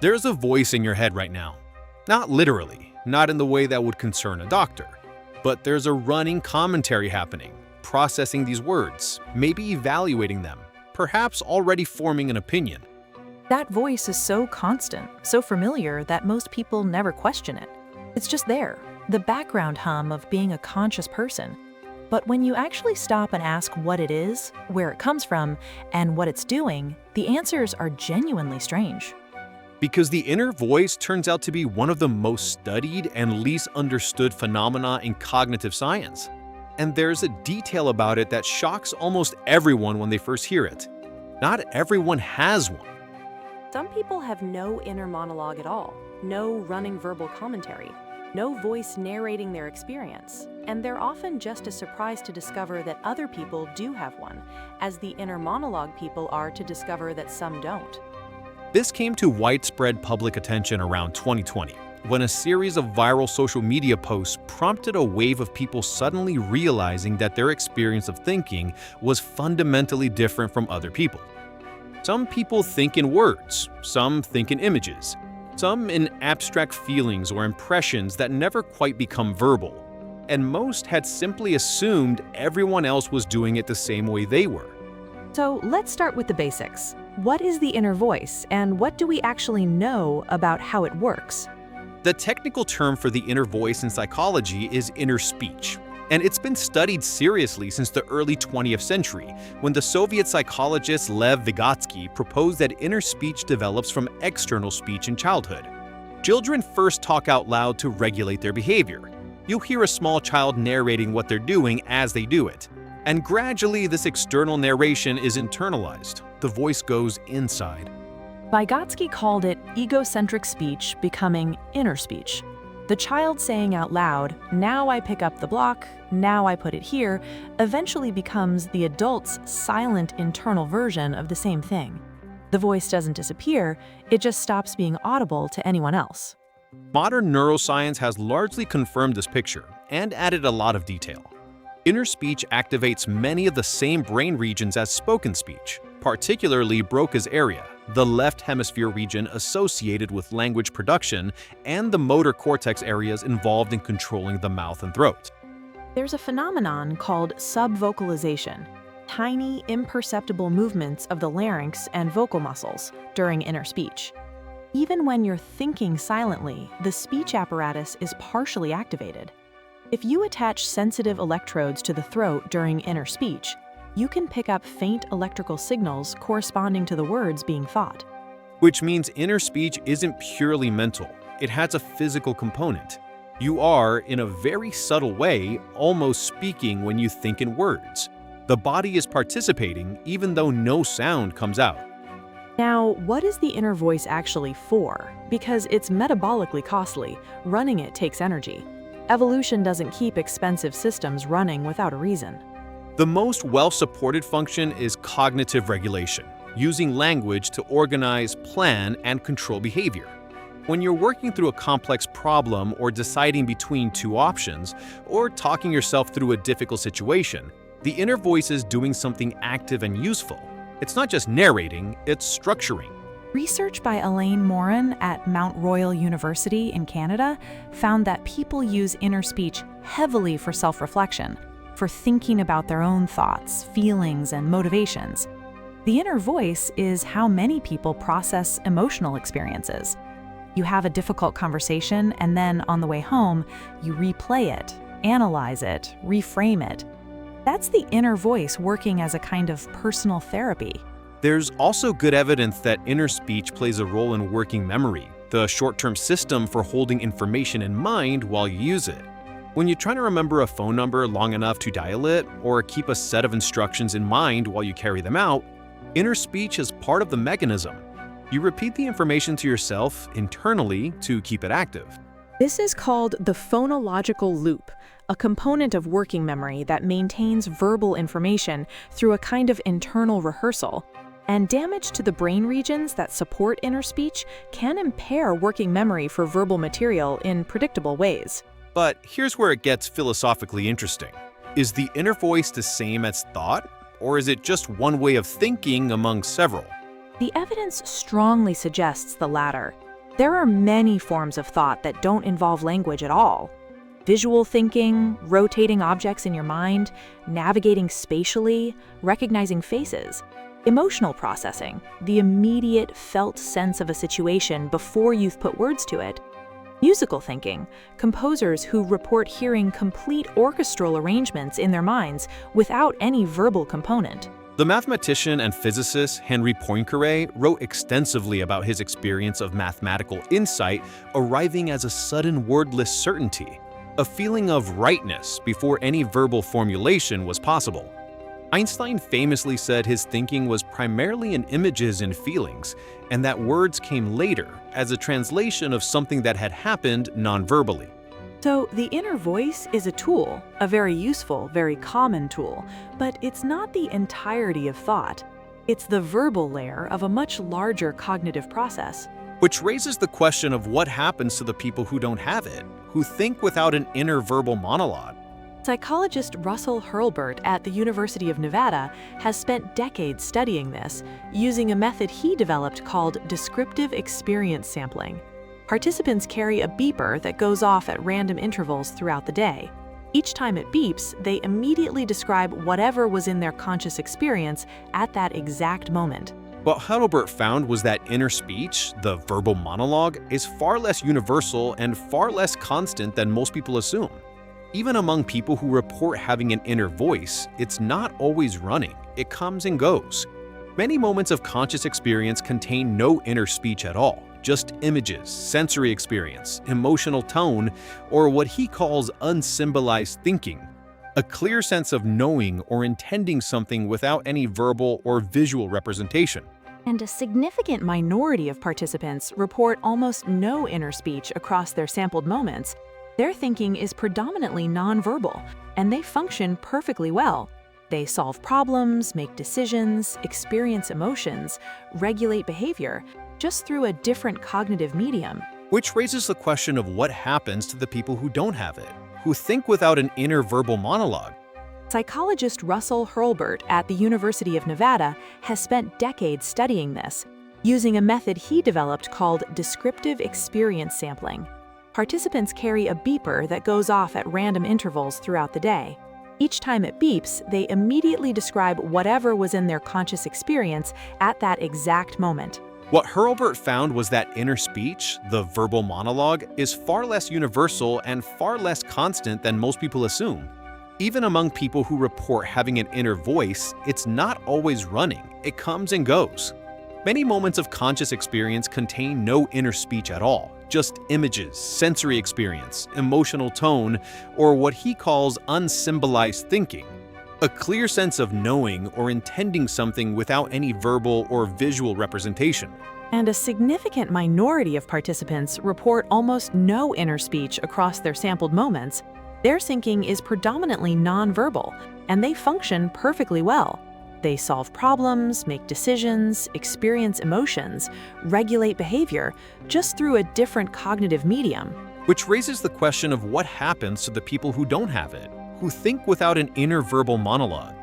There's a voice in your head right now. Not literally, not in the way that would concern a doctor. But there's a running commentary happening, processing these words, maybe evaluating them, perhaps already forming an opinion. That voice is so constant, so familiar that most people never question it. It's just there, the background hum of being a conscious person. But when you actually stop and ask what it is, where it comes from, and what it's doing, the answers are genuinely strange. Because the inner voice turns out to be one of the most studied and least understood phenomena in cognitive science. And there's a detail about it that shocks almost everyone when they first hear it. Not everyone has one. Some people have no inner monologue at all, no running verbal commentary, no voice narrating their experience, and they're often just as surprised to discover that other people do have one, as the inner monologue people are to discover that some don't. This came to widespread public attention around 2020, when a series of viral social media posts prompted a wave of people suddenly realizing that their experience of thinking was fundamentally different from other people. Some people think in words, some think in images, some in abstract feelings or impressions that never quite become verbal, and most had simply assumed everyone else was doing it the same way they were. So let's start with the basics. What is the inner voice, and what do we actually know about how it works? The technical term for the inner voice in psychology is inner speech, and it's been studied seriously since the early 20th century, when the Soviet psychologist Lev Vygotsky proposed that inner speech develops from external speech in childhood. Children first talk out loud to regulate their behavior. You'll hear a small child narrating what they're doing as they do it. And gradually, this external narration is internalized. The voice goes inside. Vygotsky called it egocentric speech becoming inner speech. The child saying out loud, "Now I pick up the block, now I put it here," eventually becomes the adult's silent internal version of the same thing. The voice doesn't disappear, it just stops being audible to anyone else. Modern neuroscience has largely confirmed this picture and added a lot of detail. Inner speech activates many of the same brain regions as spoken speech, particularly Broca's area, the left hemisphere region associated with language production, and the motor cortex areas involved in controlling the mouth and throat. There's a phenomenon called subvocalization, tiny, imperceptible movements of the larynx and vocal muscles during inner speech. Even when you're thinking silently, the speech apparatus is partially activated. If you attach sensitive electrodes to the throat during inner speech, you can pick up faint electrical signals corresponding to the words being thought. Which means inner speech isn't purely mental, it has a physical component. You are, in a very subtle way, almost speaking when you think in words. The body is participating even though no sound comes out. Now, what is the inner voice actually for? Because it's metabolically costly, running it takes energy. Evolution doesn't keep expensive systems running without a reason. The most well-supported function is cognitive regulation, using language to organize, plan, and control behavior. When you're working through a complex problem or deciding between two options, or talking yourself through a difficult situation, the inner voice is doing something active and useful. It's not just narrating, it's structuring. Research by Elaine Morin at Mount Royal University in Canada found that people use inner speech heavily for self-reflection, for thinking about their own thoughts, feelings, and motivations. The inner voice is how many people process emotional experiences. You have a difficult conversation, and then on the way home, you replay it, analyze it, reframe it. That's the inner voice working as a kind of personal therapy. There's also good evidence that inner speech plays a role in working memory, the short-term system for holding information in mind while you use it. When you're trying to remember a phone number long enough to dial it, or keep a set of instructions in mind while you carry them out, inner speech is part of the mechanism. You repeat the information to yourself internally to keep it active. This is called the phonological loop, a component of working memory that maintains verbal information through a kind of internal rehearsal. And damage to the brain regions that support inner speech can impair working memory for verbal material in predictable ways. But here's where it gets philosophically interesting. Is the inner voice the same as thought, or is it just one way of thinking among several? The evidence strongly suggests the latter. There are many forms of thought that don't involve language at all. Visual thinking, rotating objects in your mind, navigating spatially, recognizing faces. Emotional processing, the immediate felt sense of a situation before you've put words to it. Musical thinking, composers who report hearing complete orchestral arrangements in their minds without any verbal component. The mathematician and physicist Henri Poincaré wrote extensively about his experience of mathematical insight arriving as a sudden wordless certainty, a feeling of rightness before any verbal formulation was possible. Einstein famously said his thinking was primarily in images and feelings, and that words came later as a translation of something that had happened non-verbally. So the inner voice is a tool, a very useful, very common tool, but it's not the entirety of thought. It's the verbal layer of a much larger cognitive process. Which raises the question of what happens to the people who don't have it, who think without an inner verbal monologue. Psychologist Russell Hurlburt at the University of Nevada has spent decades studying this, using a method he developed called descriptive experience sampling. Participants carry a beeper that goes off at random intervals throughout the day. Each time it beeps, they immediately describe whatever was in their conscious experience at that exact moment. What Hurlburt found was that inner speech, the verbal monologue, is far less universal and far less constant than most people assume. Even among people who report having an inner voice, it's not always running, it comes and goes. Many moments of conscious experience contain no inner speech at all, just images, sensory experience, emotional tone, or what he calls unsymbolized thinking, a clear sense of knowing or intending something without any verbal or visual representation. And a significant minority of participants report almost no inner speech across their sampled moments. Their thinking is predominantly nonverbal, and they function perfectly well. They solve problems, make decisions, experience emotions, regulate behavior, just through a different cognitive medium. Which raises the question of what happens to the people who don't have it, who think without an inner verbal monologue. Psychologist Russell Hurlburt at the University of Nevada has spent decades studying this, using a method he developed called descriptive experience sampling. Participants carry a beeper that goes off at random intervals throughout the day. Each time it beeps, they immediately describe whatever was in their conscious experience at that exact moment. What Hurlburt found was that inner speech, the verbal monologue, is far less universal and far less constant than most people assume. Even among people who report having an inner voice, it's not always running, it comes and goes. Many moments of conscious experience contain no inner speech at all, just images, sensory experience, emotional tone, or what he calls unsymbolized thinking, a clear sense of knowing or intending something without any verbal or visual representation. And a significant minority of participants report almost no inner speech across their sampled moments. Their thinking is predominantly nonverbal, and they function perfectly well. They solve problems, make decisions, experience emotions, regulate behavior, just through a different cognitive medium. Which raises the question of what happens to the people who don't have it, who think without an inner verbal monologue.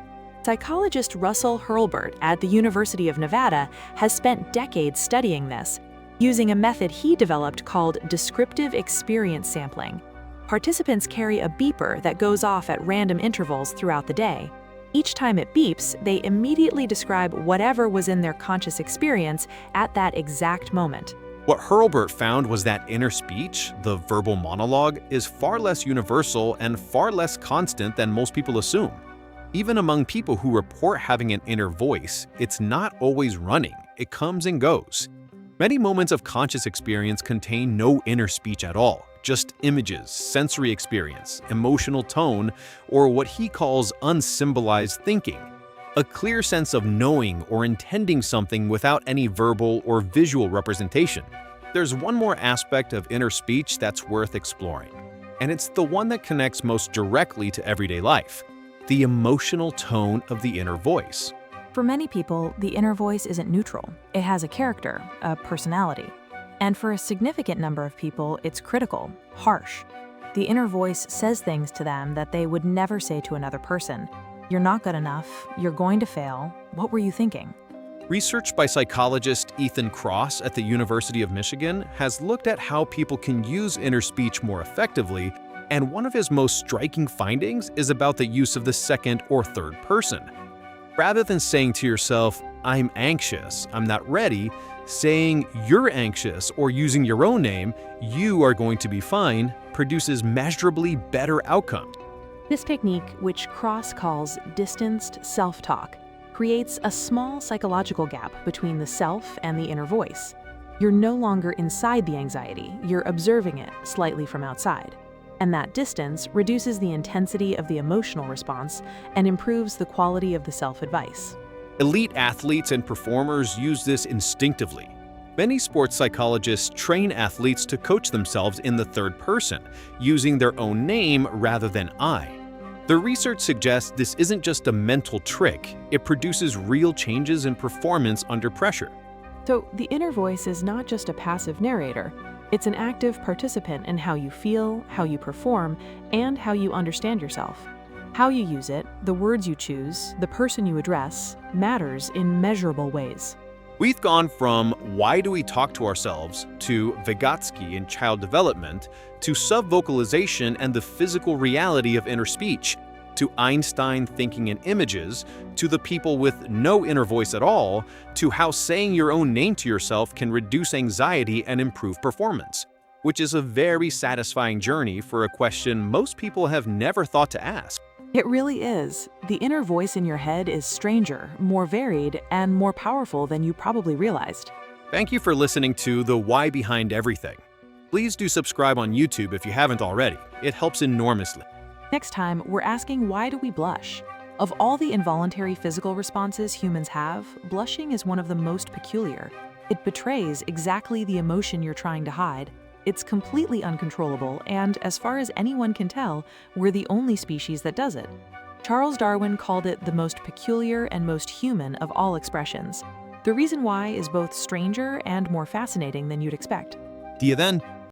Psychologist Russell Hurlburt at the University of Nevada has spent decades studying this, using a method he developed called descriptive experience sampling. Participants carry a beeper that goes off at random intervals throughout the day. Each time it beeps, they immediately describe whatever was in their conscious experience at that exact moment. What Hurlburt found was that inner speech, the verbal monologue, is far less universal and far less constant than most people assume. Even among people who report having an inner voice, it's not always running, it comes and goes. Many moments of conscious experience contain no inner speech at all, just images, sensory experience, emotional tone, or what he calls unsymbolized thinking, a clear sense of knowing or intending something without any verbal or visual representation. There's one more aspect of inner speech that's worth exploring, and it's the one that connects most directly to everyday life: the emotional tone of the inner voice. For many people, the inner voice isn't neutral. It has a character, a personality. And for a significant number of people, it's critical, harsh. The inner voice says things to them that they would never say to another person. You're not good enough. You're going to fail. What were you thinking? Research by psychologist Ethan Kross at the University of Michigan has looked at how people can use inner speech more effectively, and one of his most striking findings is about the use of the second or third person. Rather than saying to yourself, "I'm anxious, I'm not ready," saying "you're anxious" or using your own name, "you are going to be fine," produces measurably better outcomes. This technique, which Cross calls distanced self-talk, creates a small psychological gap between the self and the inner voice. You're no longer inside the anxiety, you're observing it slightly from outside. And that distance reduces the intensity of the emotional response and improves the quality of the self-advice. Elite athletes and performers use this instinctively. Many sports psychologists train athletes to coach themselves in the third person, using their own name rather than "I." The research suggests this isn't just a mental trick, it produces real changes in performance under pressure. So the inner voice is not just a passive narrator, it's an active participant in how you feel, how you perform, and how you understand yourself. How you use it, the words you choose, the person you address, matters in measurable ways. We've gone from "why do we talk to ourselves" to Vygotsky in child development, to subvocalization and the physical reality of inner speech, to Einstein thinking in images, to the people with no inner voice at all, to how saying your own name to yourself can reduce anxiety and improve performance, which is a very satisfying journey for a question most people have never thought to ask. It really is. The inner voice in your head is stranger, more varied, and more powerful than you probably realized. Thank you for listening to The Why Behind Everything. Please do subscribe on YouTube if you haven't already. It helps enormously. Next time, we're asking, why do we blush? Of all the involuntary physical responses humans have, blushing is one of the most peculiar. It betrays exactly the emotion you're trying to hide. It's completely uncontrollable, and as far as anyone can tell, we're the only species that does it. Charles Darwin called it the most peculiar and most human of all expressions. The reason why is both stranger and more fascinating than you'd expect. See you then.